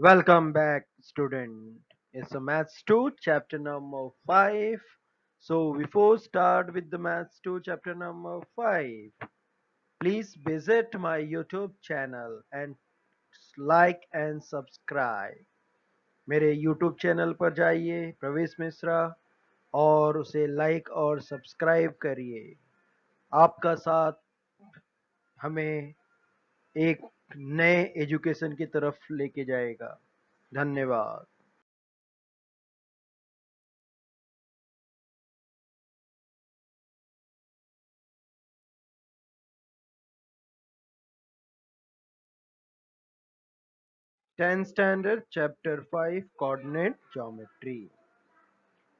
Welcome back, student. It's a Maths 2, chapter number 5. So, before start with the Maths 2, chapter number 5, please visit my YouTube channel and like and subscribe. मेरे YouTube channel पर जाइए प्रवेश मिश्रा और उसे like और subscribe करिए। आपका साथ हमें एक नए एजुकेशन की तरफ लेके जाएगा। धन्यवाद। Tenth standard chapter 5 coordinate geometry.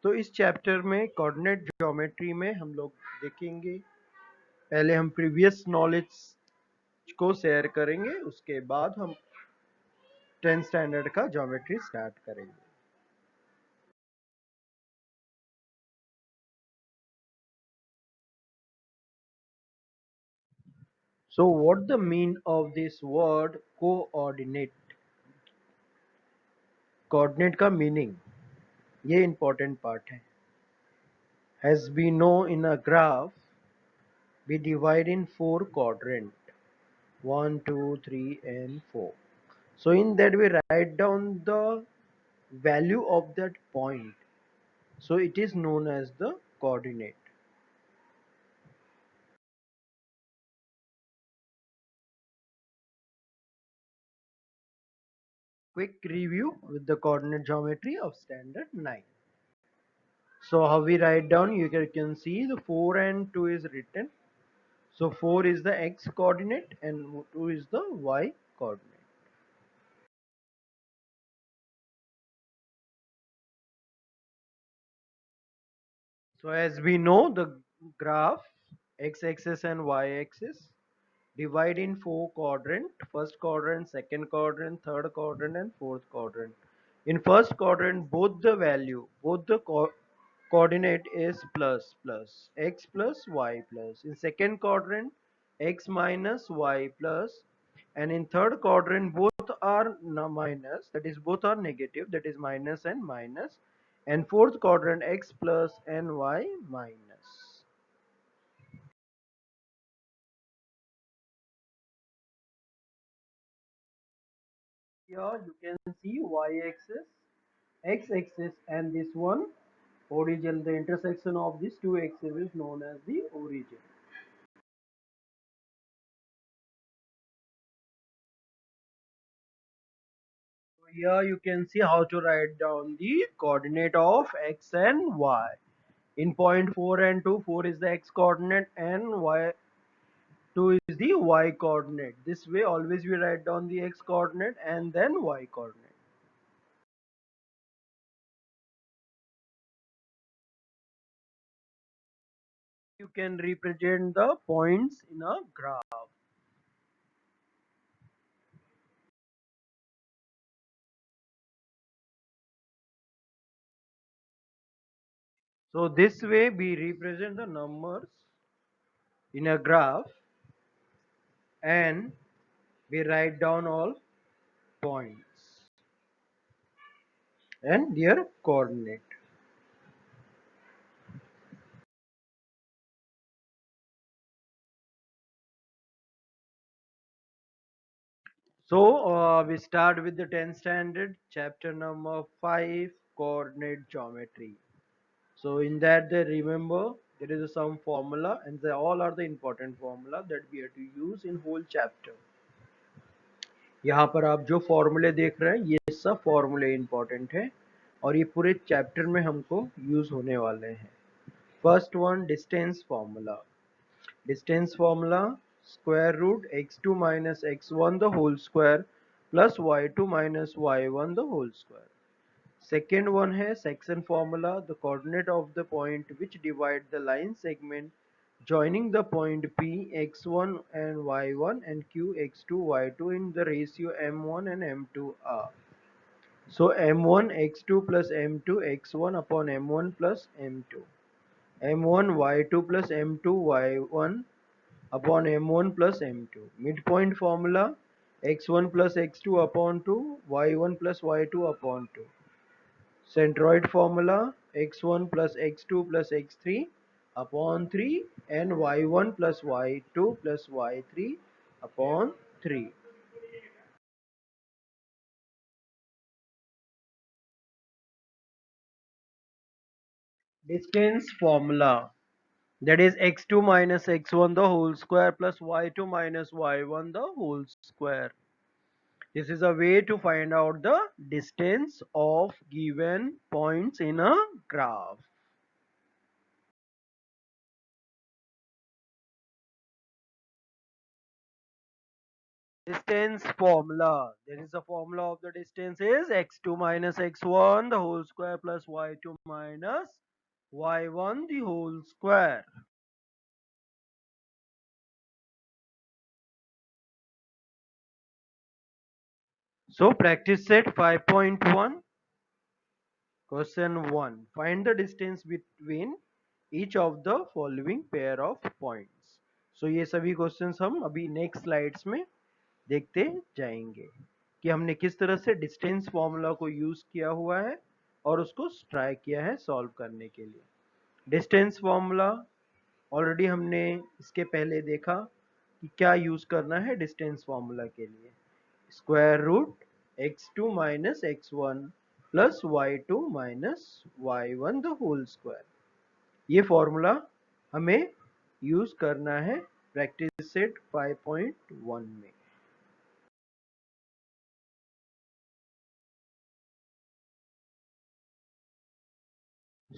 तो इस चैप्टर में कोऑर्डिनेट ज्योमेट्री में हम लोग देखेंगे, पहले हम प्रीवियस नॉलेज को शेयर करेंगे, उसके बाद हम टेंथ स्टैंडर्ड का ज्योमेट्री स्टार्ट करेंगे। So what the mean of this word coordinate? Coordinate का मीनिंग, ये इंपॉर्टेंट पार्ट है। As we know, in a graph we divide in four quadrant, 1 2 3 and 4. So in that we write down the value of that point. So it is known as the coordinate. Quick review with the coordinate geometry of standard 9. So how we write down, you can see the 4 and 2 is written. So 4 is the x coordinate and 2 is the y coordinate. So as we know, the graph x-axis and y-axis divide in four quadrant: first quadrant, second quadrant, third quadrant and fourth quadrant. In first quadrant, both the coordinate is plus x plus y plus. In second quadrant, x minus y plus, and in third quadrant both are minus, that is both are negative, that is minus and minus, and fourth quadrant x plus and y minus. Here you can see y-axis, x-axis and this one origin. The intersection of these two axes is known as the origin. So here you can see how to write down the coordinate of x and y. In point 4 and 2, 4 is the x coordinate and y 2 is the y coordinate. This way always we write down the x coordinate and then y coordinate. You can represent the points in a graph. So this way we represent the numbers in a graph and we write down all points and their coordinate. So we start with the 10th standard chapter number 5 coordinate geometry. So in that they remember there is some formula and they all are the important formula that we have to use in whole chapter. यहाँ पर आप जो फॉर्मूले देख रहे हैं ये सब फॉर्मूले इंपॉर्टेंट है और ये पूरे चैप्टर में हमको यूज होने वाले हैं. First one, distance formula. Distance formula, square root x2 minus x1 the whole square plus y2 minus y1 the whole square. Second one है section formula, the coordinate of the point which divide the line segment joining the point P x1 and y1 and q x2 y2 in the ratio m1 and m2 are. So m1 x2 plus m2 x1 upon m1 plus m2. m1 y2 plus m2 y1 upon m1 plus m2. Midpoint formula, x1 plus x2 upon 2, y1 plus y2 upon 2. Centroid formula x1 plus x2 plus x3 upon 3 and y1 plus y2 plus y3 upon 3. Distance formula, that is x2 minus x1 the whole square plus y2 minus y1 the whole square. This is a way to find out the distance of given points in a graph. Distance formula. There is a formula of the distance is x2 minus x1 the whole square plus y2 minus y1 the whole square. So practice set 5.1. Question 1. Find the distance between each of the following pair of points. So ये सभी questions हम अभी next slides में देखते जाएंगे कि हमने किस तरह से डिस्टेंस फॉर्मूला को यूज किया हुआ है और उसको ट्राई किया है सॉल्व करने के लिए. डिस्टेंस फॉर्मूला ऑलरेडी हमने इसके पहले देखा कि क्या यूज करना है डिस्टेंस फॉर्मूला के लिए. Square root x2 minus x1 plus y2 minus y1 the whole square. ये फॉर्मूला हमें यूज करना है प्रैक्टिस सेट 5.1 में.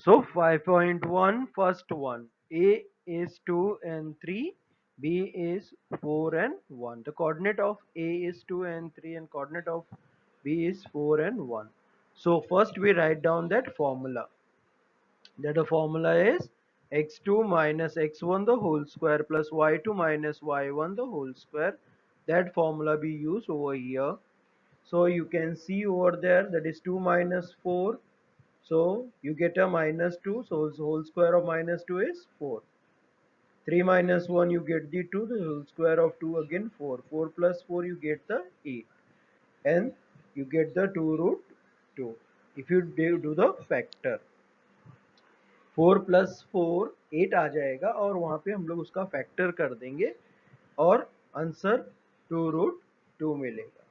So 5.1, first one, A is 2 and 3, B is 4 and 1. The coordinate of A is 2 and 3 and coordinate of B is 4 and 1. So first we write down that formula. That the formula is x2 minus x1 the whole square plus y2 minus y1 the whole square. That formula be used over here. So you can see over there that is 2 minus 4. So you get a minus 2. So the whole square of minus 2 is 4. 3 minus 1 you get the 2. The whole square of 2 again 4. 4 plus 4 you get the 8. And you get the 2 root 2. If you do the factor. 4 plus 4 8 आ जाएगा और वहाँ पे हम लोग उसका factor कर देंगे और आंसर 2 रूट 2 मिलेगा.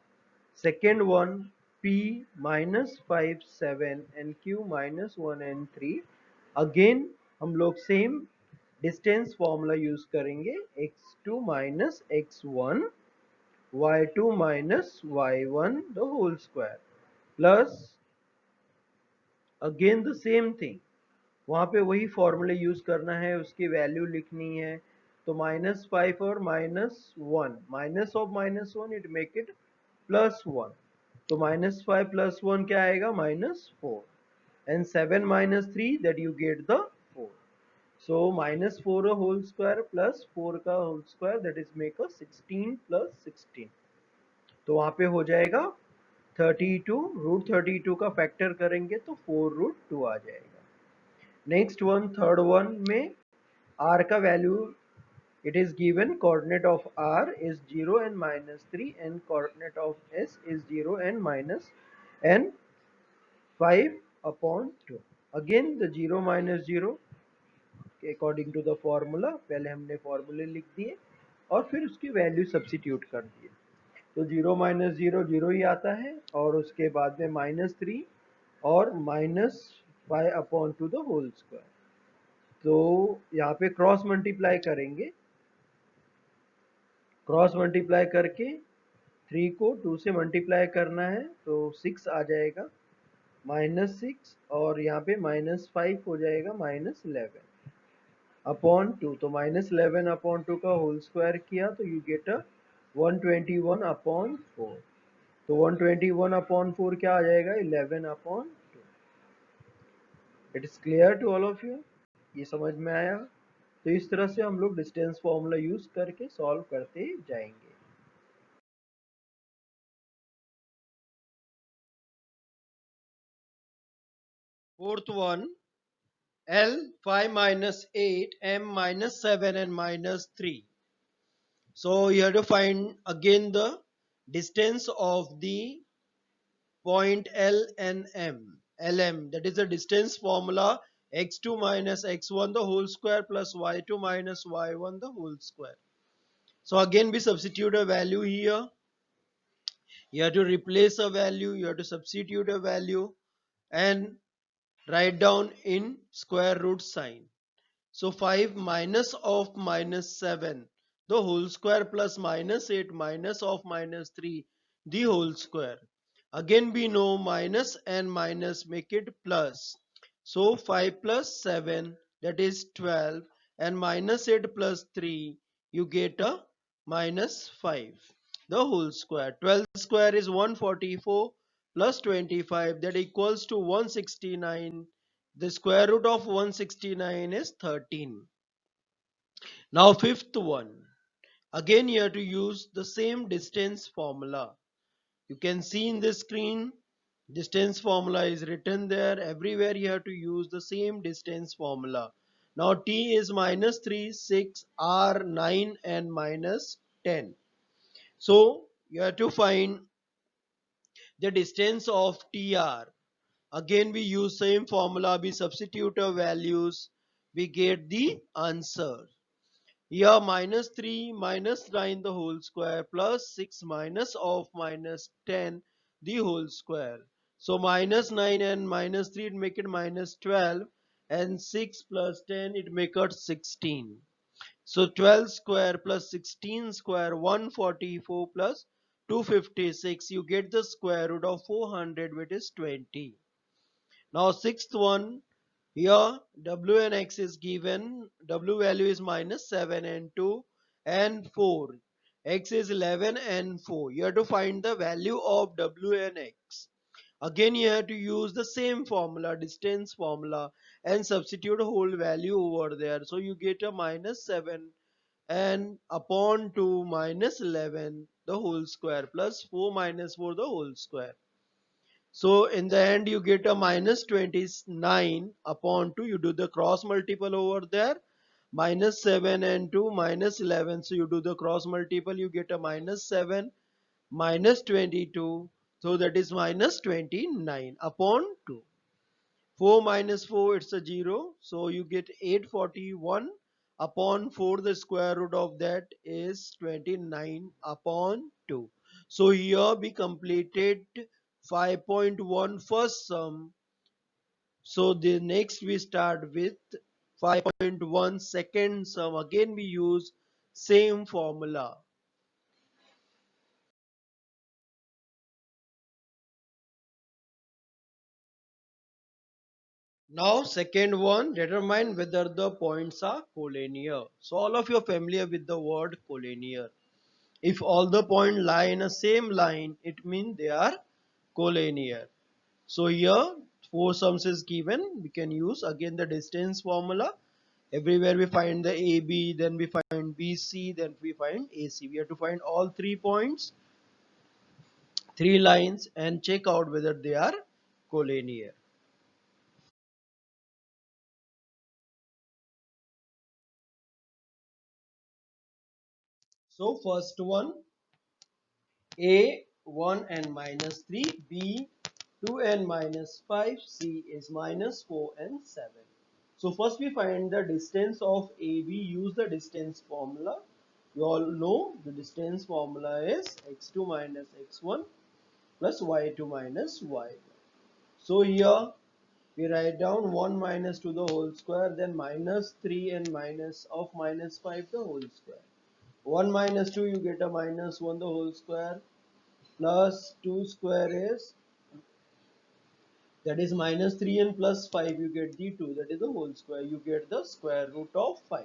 Second one, P minus 5 7 and Q minus 1 and 3. Again हम लोग सेम डिस्टेंस फॉर्मूला यूज करेंगे x2 minus x1 y2 minus y1 the whole square plus again the same thing. वहाँ पे वही फॉर्मूले यूज करना है, उसकी वैल्यू लिखनी है. तो -5 और -1, minus of -1 it make it +1. तो -5 + 1 क्या आएगा -4 and 7 - 3 that you get the 4. So -4 whole square plus 4 का whole square that is make a 16 + 16. तो वहाँ पे हो जाएगा 32. √32 का फैक्टर करेंगे तो 4√2 आ जाएगा. नेक्स्ट वन, थर्ड वन में r का value it is given coordinate of r is 0 and -3 and coordinate of s is 0 and -5 upon 2. Again the 0 minus 0 according to the formula, पहले हमने फॉर्मूले लिख दिए और फिर उसकी वैल्यू सब्सिट्यूट कर दिए. तो 0 minus 0 0 ही आता है और उसके बाद में -3 और -5 upon 2 the whole square. तो यहाँ पे क्रॉस मल्टीप्लाई करेंगे. क्रॉस मल्टीप्लाई करके 3 को 2 से मल्टीप्लाई करना है तो 6 आ जाएगा -6 और यहाँ पे -5 हो जाएगा -11 अपॉन 2. तो -11 अपॉन 2 का होल स्क्वायर किया तो यू गेट अ 121 अपॉन 4. तो 121 अपॉन 4 क्या आ जाएगा 11 upon 2. It is clear to all of you? ये समझ में आया? तो इस तरह से हम लोग डिस्टेंस फॉर्मूला यूज करके सॉल्व करते जाएंगे. Fourth one, L 5 minus 8 M minus 7 and -3. So you have to find again the distance of the point L and M. LM, that is the distance formula, x2 minus x1 the whole square plus y2 minus y1 the whole square. So again we substitute a value here. You have to replace a value, you have to substitute a value and write down in square root sign. So 5 minus of minus 7 the whole square plus minus 8 minus of minus 3 the whole square. Again we know minus and minus make it plus. So 5 plus 7 that is 12 and minus 8 plus 3 you get a minus 5 the whole square. 12 square is 144 plus 25 that equals to 169. The square root of 169 is 13. Now fifth one. Again you have to use the same distance formula. You can see in the screen distance formula is written there. Everywhere you have to use the same distance formula. Now t is minus 3, 6, r 9 and minus 10. So you have to find the distance of tr. Again we use same formula, we substitute our values, we get the answer. Here minus 3 minus 9 the whole square plus 6 minus of minus 10 the whole square. So minus 9 and minus 3 it make it minus 12 and 6 plus 10 it make it 16. So 12 square plus 16 square 144 plus 256 you get the square root of 400 which is 20. Now sixth one, here w and x is given. W value is minus 7 and 2 and 4. X is 11 and 4. You have to find the value of w and x. Again you have to use the same formula, distance formula, and substitute whole value over there. So you get a minus 7 and upon 2 minus 11 the whole square plus 4 minus 4 the whole square. So in the end you get a minus 29 upon 2. You do the cross multiple over there. Minus 7 and 2 minus 11. So you do the cross multiple. You get a minus 7 minus 22. So that is minus 29 upon 2. 4 minus 4 it's a 0. So you get 841 upon 4. The square root of that is 29 upon 2. So here we completed 5.1 first sum. So the next we start with 5.1 second sum. Again we use same formula. Now second one, determine whether the points are collinear. So all of you are familiar with the word collinear. If all the points lie in a same line, it means they are collinear. So here four sums is given. We can use again the distance formula. Everywhere we find the AB, then we find BC, then we find AC. We have to find all 3 points, 3 lines and check out whether they are collinear. So first one, A 1 and minus 3, B 2 and minus 5, C is minus 4 and 7. So first we find the distance of AB. Use the distance formula. You all know the distance formula is x2 minus x1 plus y2 minus y1. So here we write down 1 minus 2 the whole square, then minus 3 and minus of minus 5 the whole square. 1 minus 2 you get a minus 1 the whole square plus 2 square is, that is minus 3 and plus 5 you get the 2, that is the whole square. You get the square root of 5.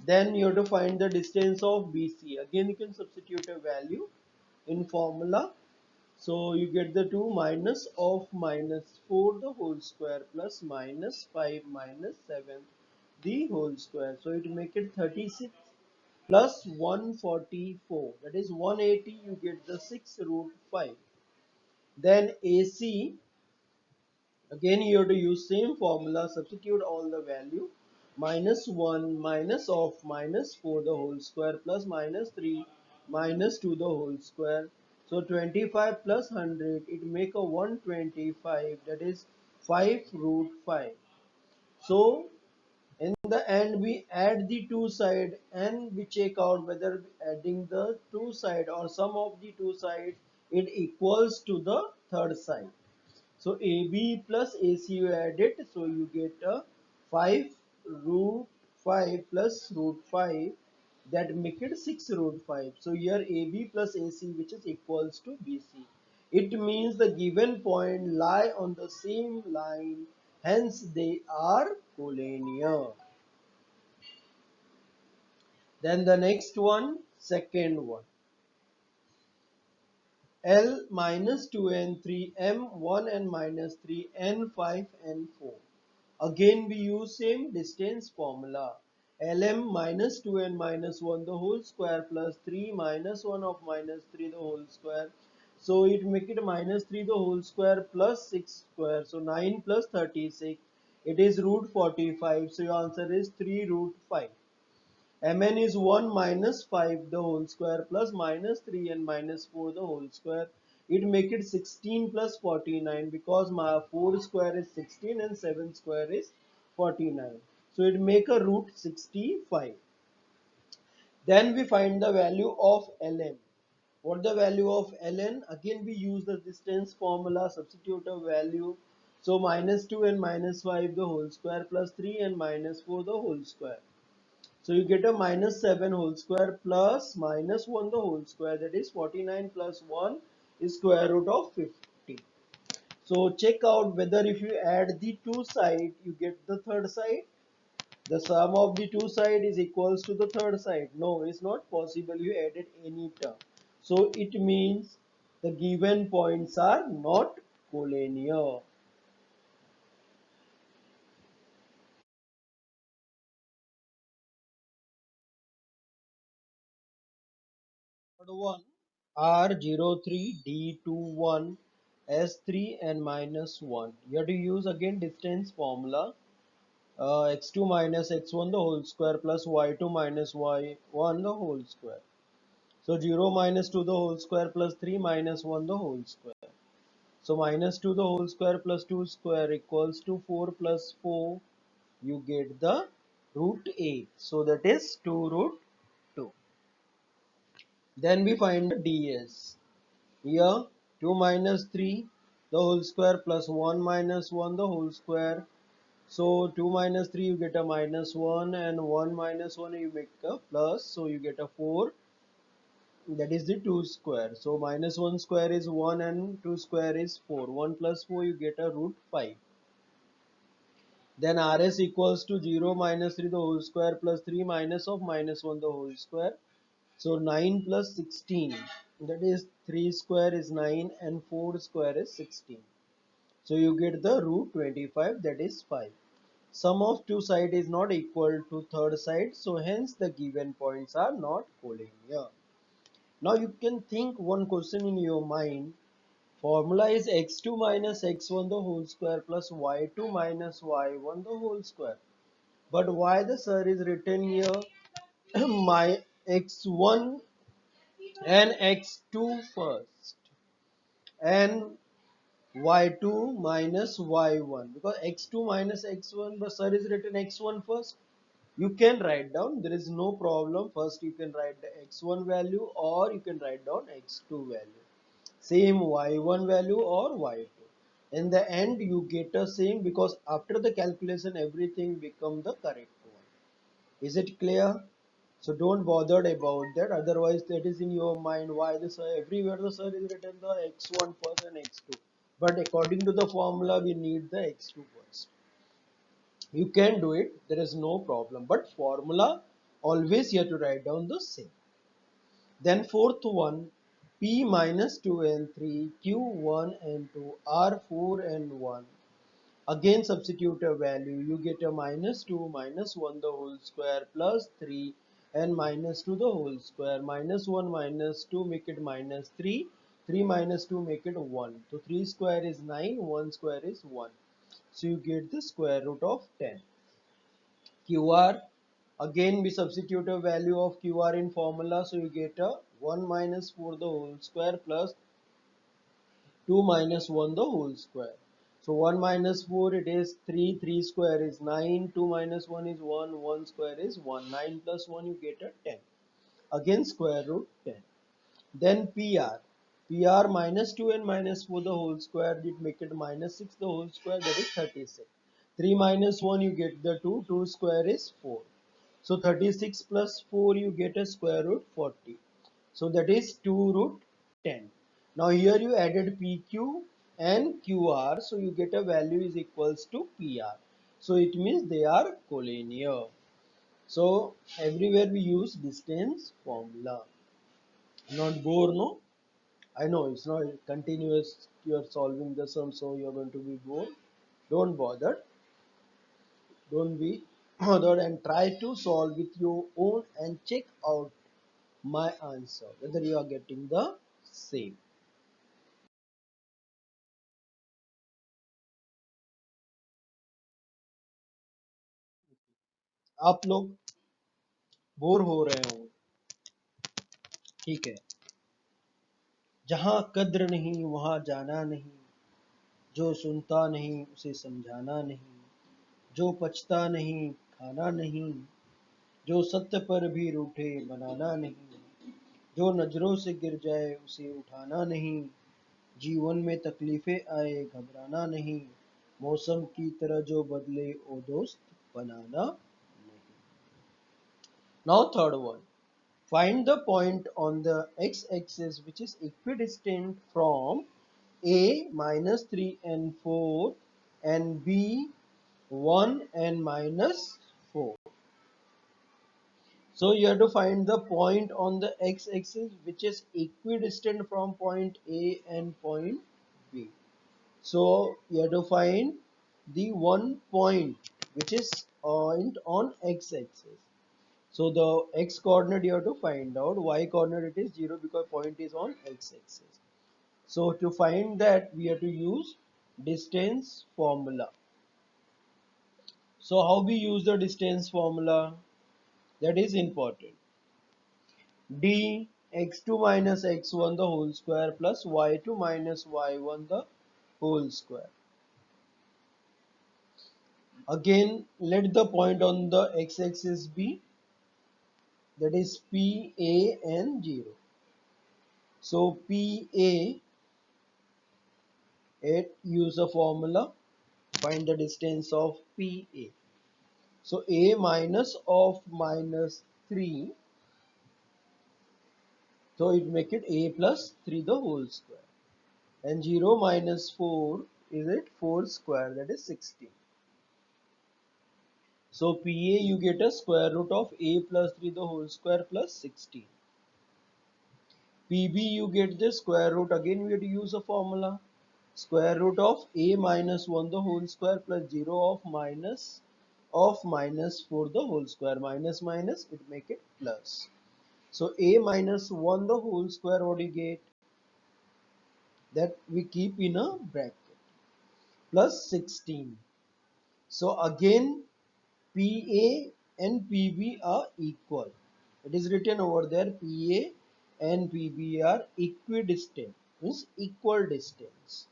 Then you have to find the distance of BC. Again you can substitute a value in formula. So you get the 2 minus of minus 4 the whole square plus minus 5 minus 7 the whole square. So it make it 36 plus 144, that is 180. You get the 6 root 5. Then AC, again you have to use same formula, substitute all the value. Minus 1 minus of minus 4 the whole square plus minus 3 minus 2 the whole square. So 25 plus 100, it make a 125, that is 5 root 5. So in the end we add the two side and we check out whether adding the two side or sum of the two sides it equals to the third side. So AB plus AC you add it, so you get a 5 root 5 plus root 5, that make it 6 root 5. So here AB plus AC, which is equals to BC. It means the given point lie on the same line, hence they are collinear. Then the next one, second one. L minus 2 and 3, M 1 and minus 3, N 5 and 4. Again we use same distance formula. Lm minus 2 and minus 1 the whole square plus 3 minus 1 of minus 3 the whole square. So it make it minus 3 the whole square plus 6 square. So 9 plus 36. It is root 45. So your answer is 3 root 5. Mn is 1 minus 5 the whole square plus minus 3 and minus 4 the whole square. It make it 16 plus 49 because my 4 square is 16 and 7 square is 49. So it make a root 65. Then we find the value of ln. What the value of ln? Again we use the distance formula, substitute a value. So minus 2 and minus 5 the whole square plus 3 and minus 4 the whole square. So you get a minus 7 whole square plus minus 1 the whole square, that is 49 plus 1 is square root of 50. So check out whether if you add the two side you get the third side. The sum of the two side is equals to the third side. No, it's not possible you added any term. So it means the given points are not collinear. Third one, R03 D21 S3 and minus 1. You have to use again distance formula, x2 minus x1 the whole square plus y2 minus y1 the whole square. So 0 minus 2 the whole square plus 3 minus 1 the whole square. So minus 2 the whole square plus 2 square equals to 4 plus 4. You get the root 8. So that is 2 root 2. Then we find the ds. Here 2 minus 3 the whole square plus 1 minus 1 the whole square. So 2 minus 3 you get a minus 1 and 1 minus 1 you make a plus. So you get a 4, that is the 2 square. So minus 1 square is 1 and 2 square is 4. 1 plus 4 you get a root 5. Then Rs equals to 0 minus 3 the whole square plus 3 minus of minus 1 the whole square. So 9 plus 16, that is 3 square is 9 and 4 square is 16. So you get the root 25, that is 5. Sum of two sides is not equal to third side, so hence the given points are not collinear. Now you can think one question in your mind. Formula is x2 minus x1 the whole square plus y2 minus y1 the whole square. But why the sir is written here my x1 and x2 first and y2 minus y1, because x2 minus x1 but sir is written x1 first. You can write down, there is no problem. First you can write the x1 value or you can write down x2 value, same y1 value or y2. In the end you get a same, because after the calculation everything become the correct one. Is it clear? So don't bother about that. Otherwise, that is in your mind why the sir, everywhere the sir is written the x1 first and x2. But according to the formula, we need the x2 first. You can do it. There is no problem. But formula always you have to write down the same. Then fourth one, P minus 2 and 3, Q1 and 2, R4 and 1. Again substitute a value, you get a minus 2 minus 1 the whole square plus 3 and minus 2 the whole square. Minus 1 minus 2 make it minus 3. 3 minus 2 make it 1. So 3 square is 9, 1 square is 1. So you get the square root of 10. QR, again we substitute a value of QR in formula, so you get a 1 minus 4 the whole square plus 2 minus 1 the whole square. So 1 minus 4 it is 3, 3 square is 9, 2 minus 1 is 1, 1 square is 1, 9 plus 1 you get a 10. Again square root 10. Then PR. PR minus 2 and minus 4 the whole square, it make it minus 6 the whole square, that is 36. 3 minus 1 you get the 2, 2 square is 4. So 36 plus 4 you get a square root 40. So that is 2 root 10. Now here you added PQ and QR, so you get a value is equals to PR. So it means they are collinear. So everywhere we use distance formula. Not bore, no? I know it's not continuous, you are solving the sum, so you are going to be bored. Don't bother. Don't be bothered and try to solve with your own and check out my answer whether you are getting the same. आप लोग bore हो रहे हो, ठीक है। जहां कद्र नहीं वहां जाना नहीं, जो सुनता नहीं उसे समझाना नहीं, जो पचता नहीं खाना नहीं, जो सत्य पर भी रूठे बनाना नहीं, जो नजरों से गिर जाए उसे उठाना नहीं, जीवन में तकलीफें आए घबराना नहीं, मौसम की तरह जो बदले ओ दोस्त बनाना नहीं. Now third one. Find the point on the x-axis which is equidistant from A minus 3 and 4 and B 1 and minus 4. So you have to find the point on the x-axis which is equidistant from point A and point B. So you have to find the one point which is on x-axis. So the x coordinate you have to find out, y coordinate it is 0 because point is on x-axis. So to find that we have to use distance formula. So how we use the distance formula? That is important. D x2 minus x1 the whole square plus y2 minus y1 the whole square. Again let the point on the x-axis be, that is P, A and 0. So PA, it use a formula, find the distance of PA. So A minus of minus 3, so it make it A plus 3 the whole square. And 0 minus 4 is it 4 square, that is 16. So PA you get a square root of A plus 3 the whole square plus 16. PB you get the square root, again we have to use a formula. Square root of A minus 1 the whole square plus 0 of minus 4 the whole square. Minus minus it make it plus. So A minus 1 the whole square, what do you get? That we keep in a bracket plus 16. So again PA and PB are equal. It is written over there PA and PB are equidistant, means equal distance.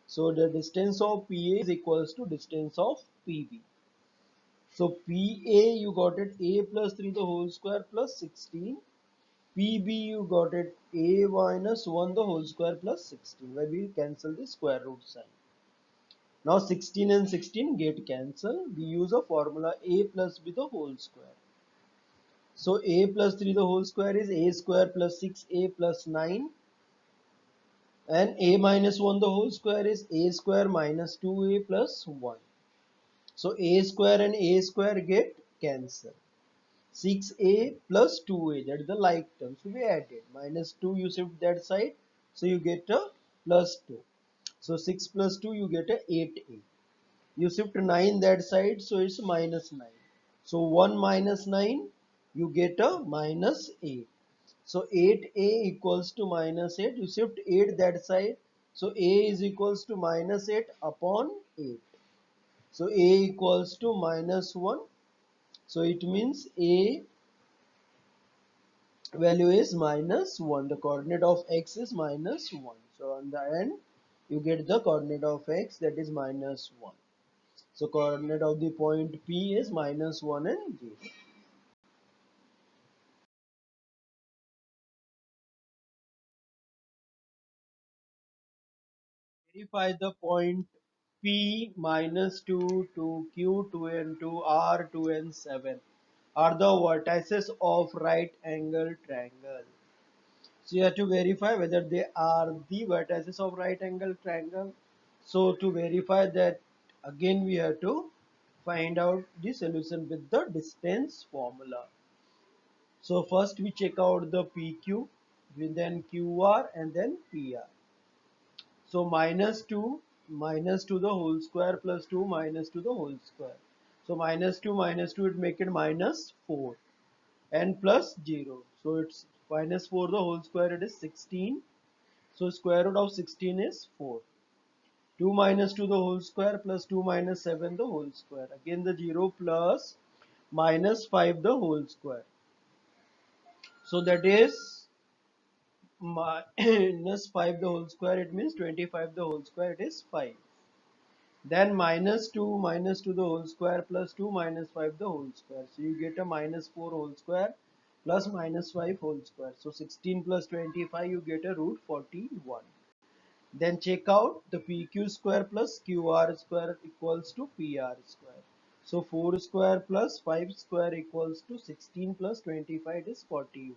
So the distance of PA is equals to distance of PB. So PA you got it A plus 3 the whole square plus 16. PB you got it A minus 1 the whole square plus 16, where we cancel the square root sign. Now 16 and 16 get cancelled. We use a formula A plus B the whole square. So A plus 3 the whole square is A square plus 6A plus 9, and A minus 1 the whole square is A square minus 2A plus 1. So A square and A square get cancelled. 6A plus 2A, that is the like term, so we added. Minus 2 you shift that side, so you get a plus 2. So 6 plus 2 you get a 8A. You shift 9 that side, so it's minus 9. So 1 minus 9 you get a minus 8. So 8A equals to minus 8. You shift 8 that side, so A is equals to minus 8 upon 8. So A equals to minus 1. So it means A value is minus 1. The coordinate of x is minus 1. So on the end, you get the coordinate of x, that is minus 1. So coordinate of the point P is minus 1 and 0. Verify the point P minus 2 to Q 2 and 2 R 2 and 7 are the vertices of right angle triangle. So you have to verify whether they are the vertices of right angle triangle. So to verify that, again we have to find out the solution with the distance formula. So first we check out the PQ, then QR and then PR. So minus 2 the whole square plus 2 minus 2 the whole square. So minus 2 it make it minus 4 and plus 0. So it's minus 4 the whole square, it is 16. So square root of 16 is 4. 2 minus 2 the whole square plus 2 minus 7 the whole square. Again the 0 plus minus 5 the whole square. So that is minus 5 the whole square, it means 25 the whole square, it is 5. Then minus 2 the whole square plus 2 minus 5 the whole square. So you get a minus 4 whole square plus minus 5 whole square. So 16 plus 25 you get a root 41. Then check out the PQ square plus QR square equals to PR square. So 4 square plus 5 square equals to 16 plus 25 is 41,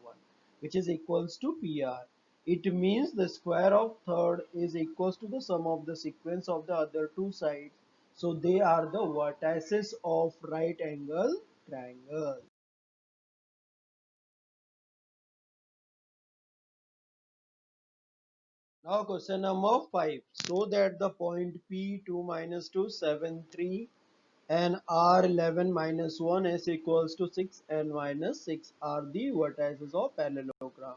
which is equals to PR. It means the square of third is equals to the sum of the sequence of the other two sides. So they are the vertices of right angle triangle. Now question number 5. So that the point P2 minus 2, 7, 3 and R11 minus 1 is equals to 6 and minus 6 are the vertices of parallelogram.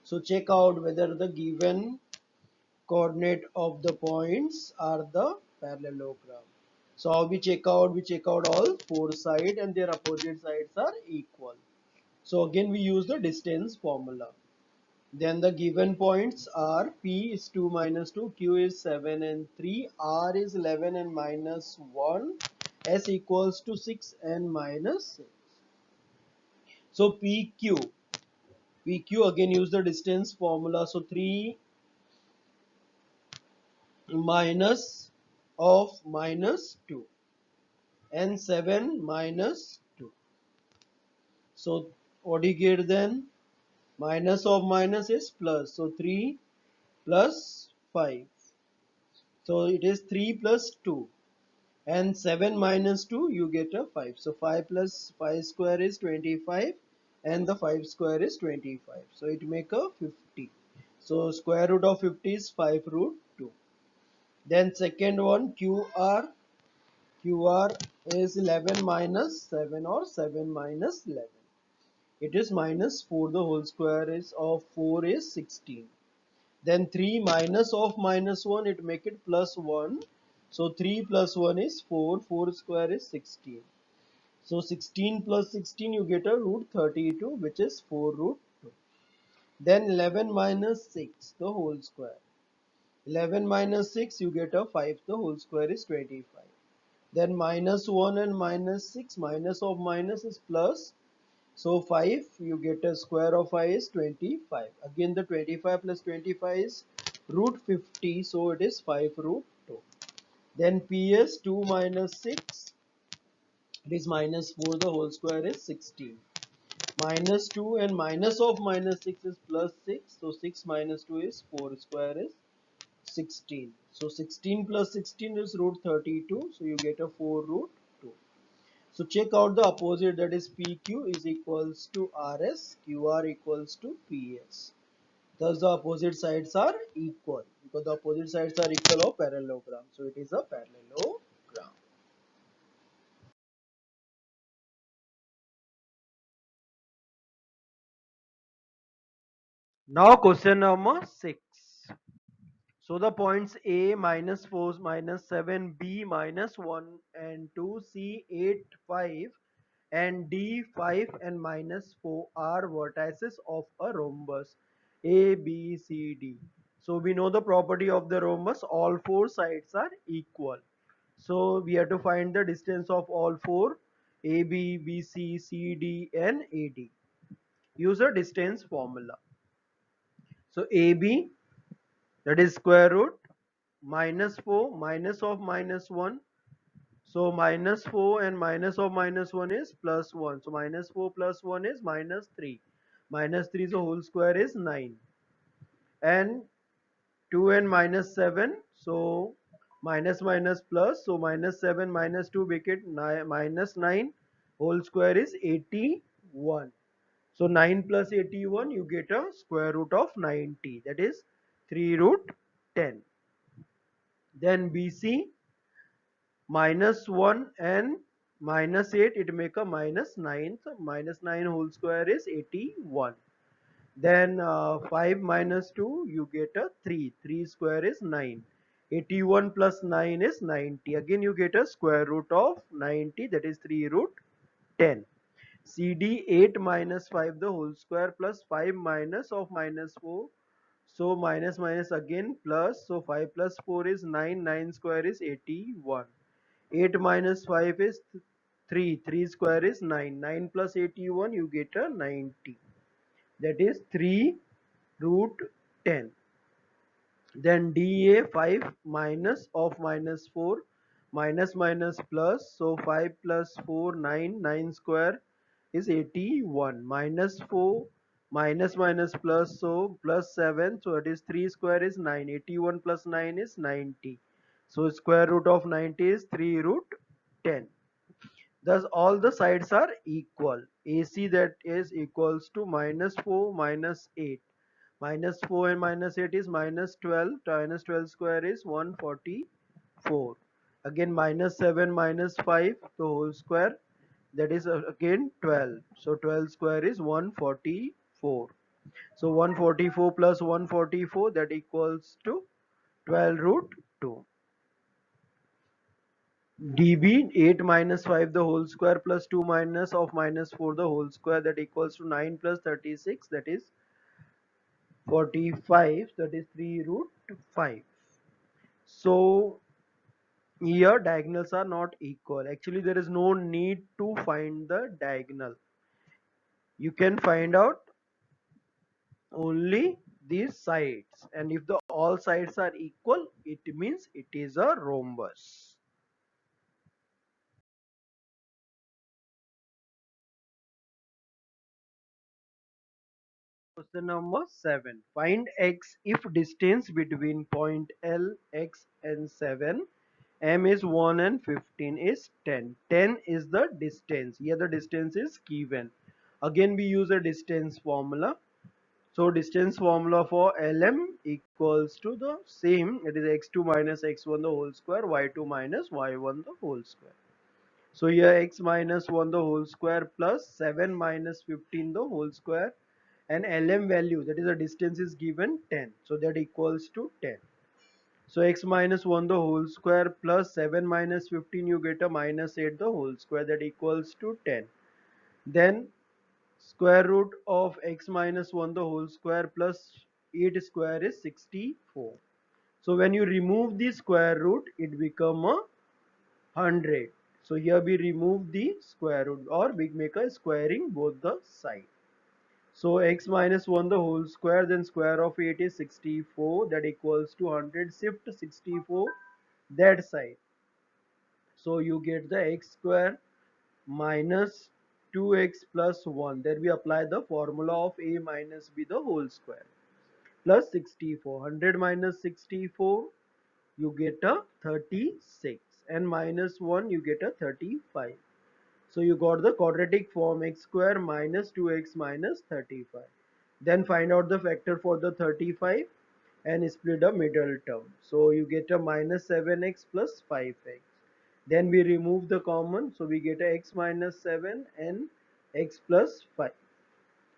So check out whether the given coordinate of the points are the parallelogram. So how we check out? We check out all four sides and their opposite sides are equal. So again we use the distance formula. Then the given points are P is 2 minus 2, Q is 7 and 3, R is 11 and minus 1, S equals to 6 and minus 6. So PQ again use the distance formula. So 3 minus of minus 2 and 7 minus 2. So what do you get then? Minus of minus is plus. So 3 plus 5. So it is 3 plus 2. And 7 minus 2 you get a 5. So 5 plus 5 square is 25 and the 5 square is 25. So it make a 50. So square root of 50 is 5 root 2. Then second one QR is 11 minus 7 or 7 minus 11. It is minus 4, the whole square is of 4 is 16. Then 3 minus of minus 1 it make it plus 1. So 3 plus 1 is 4. 4 square is 16. So 16 plus 16 you get a root 32, which is 4 root 2. Then 11 minus 6 the whole square. 11 minus 6 you get a 5, the whole square is 25. Then minus 1 and minus 6, minus of minus is plus. So 5 you get a square of 5 is 25. Again the 25 plus 25 is root 50, so it is 5 root 2. Then PS 2 minus 6, it is minus 4, the whole square is 16. Minus 2 and minus of minus 6 is plus 6, so 6 minus 2 is 4, square is 16. So 16 plus 16 is root 32, so you get a 4 root 2. So check out the opposite, that is PQ is equals to RS, QR equals to PS. Thus the opposite sides are equal because the opposite sides are equal of parallelogram. So it is a parallelogram. Now question number 6. So the points A minus 4 minus 7, B minus 1 and 2, C 8 5 and D 5 and minus 4 are vertices of a rhombus A, B, C, D. So we know the property of the rhombus, all four sides are equal. So we have to find the distance of all four AB, BC, CD and AD. Use a distance formula. So AB, that is square root minus 4 minus of minus 1. So minus 4 and minus of minus 1 is plus 1. So minus 4 plus 1 is minus 3. Minus 3 so whole square is 9. And 2 and minus 7. So minus minus plus. So minus 7 minus 2 make it minus 9. Whole square is 81. So 9 plus 81 you get a square root of 90. That is 3 root 10. Then BC minus 1 and minus 8 it make a minus 9. So minus 9 whole square is 81. Then 5 minus 2 you get a 3. 3 square is 9. 81 plus 9 is 90. Again you get a square root of 90, that is 3 root 10. CD 8 minus 5 the whole square plus 5 minus of minus 4. So minus minus again plus. So 5 plus 4 is 9. 9 square is 81. 8 minus 5 is 3. 3 square is 9. 9 plus 81 you get a 90. That is 3 root 10. Then dA 5 minus of minus 4 minus minus plus. So 5 plus 4 9. 9 square is 81. Minus 4 minus minus plus. So plus 7. So it is 3 square is 9. 81 plus 9 is 90. So square root of 90 is 3 root 10. Thus all the sides are equal. AC that is equals to minus 4 minus 8. Minus 4 and minus 8 is minus 12. Minus 12 square is 144. Again minus 7 minus 5 the whole square, that is again 12. So 12 square is 144. So 144 plus 144 that equals to 12 root 2. dB 8 minus 5 the whole square plus 2 minus of minus 4 the whole square, that equals to 9 plus 36, that is 45, that is 3 root 5. So here diagonals are not equal. Actually there is no need to find the diagonal. You can find out only these sides, and if the all sides are equal it means it is a rhombus. Question number 7. Find x if distance between point L, x and 7, m is 1 and 15 is 10. 10 is the distance. Here the distance is given. Again we use a distance formula. So distance formula for LM equals to the same. It is x2 minus x1 the whole square, y2 minus y1 the whole square. So here x minus 1 the whole square plus 7 minus 15 the whole square, and LM value, that is the distance, is given 10. So that equals to 10. So x minus 1 the whole square plus 7 minus 15 you get a minus 8 the whole square, that equals to 10. Then square root of x minus 1 the whole square plus 8 square is 64. So when you remove the square root it become a 100. So here we remove the square root, or we make a squaring both the side. So x minus 1 the whole square, then square of 8 is 64, that equals to 100. Shift 64 that side. So you get the x square minus 2x plus 1. Then we apply the formula of a minus b the whole square plus 64. 100 minus 64 you get a 36, and minus 1 you get a 35. So you got the quadratic form x square minus 2x minus 35. Then find out the factor for the 35 and split the middle term. So you get a minus 7x plus 5x. Then we remove the common, so we get a x minus 7 and x plus 5.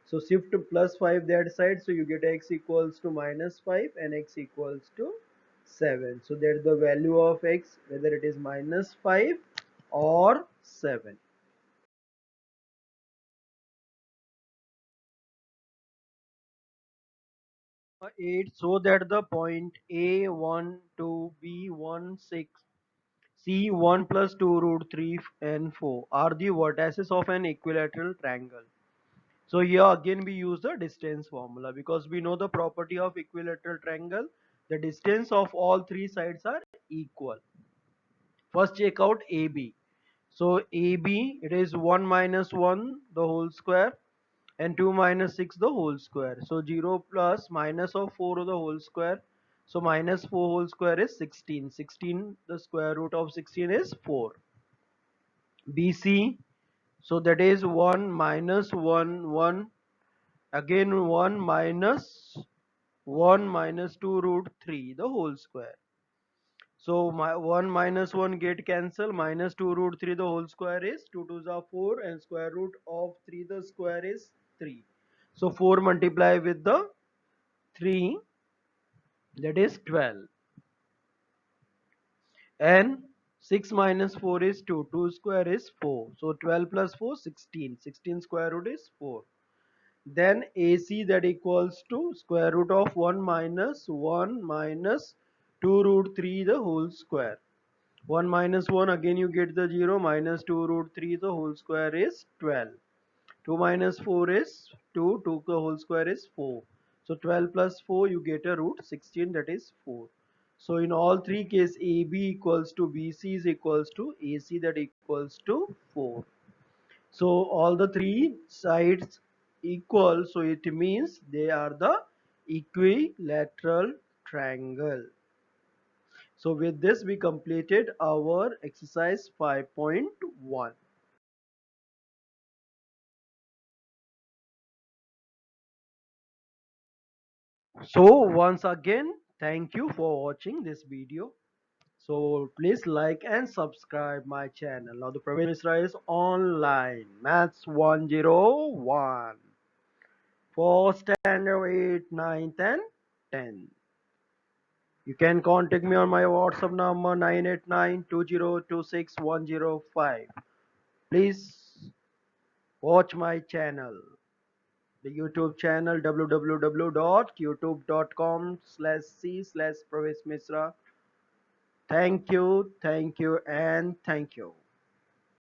So shift to plus 5 that side, so you get x equals to minus 5 and x equals to 7. So that's the value of x, whether it is minus 5 or 7. 8, so that the point A1 to B1 6 C1 plus 2 root 3 and 4 are the vertices of an equilateral triangle. So here again we use the distance formula because we know the property of equilateral triangle. The distance of all three sides are equal. First check out AB. So AB, it is 1 minus 1 the whole square and 2 minus 6 the whole square. So 0 plus minus of 4 the whole square. So minus 4 whole square is 16. 16, the square root of 16 is 4. BC, so that is 1 minus 1 1, again 1 minus 1 minus 2 root 3 the whole square. So my 1 minus 1 get cancel, minus 2 root 3 the whole square is 2 2s are 4 and square root of 3 the square is 3. So 4 multiply with the 3, that is 12, and 6 minus 4 is 2, 2 square is 4. So 12 plus 4 16, 16 square root is 4. Then AC, that equals to square root of 1 minus 2 root 3 the whole square. 1 minus 1, again you get the 0, minus 2 root 3 the whole square is 12. 2 minus 4 is 2, 2 the whole square is 4. So 12 plus 4 you get a root 16, that is 4. So in all three cases AB equals to BC is equals to AC, that equals to 4. So all the three sides equal, so it means they are the equilateral triangle. So with this we completed our exercise 5.1. So once again, thank you for watching this video. So please like and subscribe my channel. Now the Pravesh Misra is online. Maths 101 for standard 8, 9, and 10. You can contact me on my WhatsApp number 98920261005. Please watch my channel, the YouTube channel www.youtube.com/c/Pravesh Misra. Thank you, and thank you.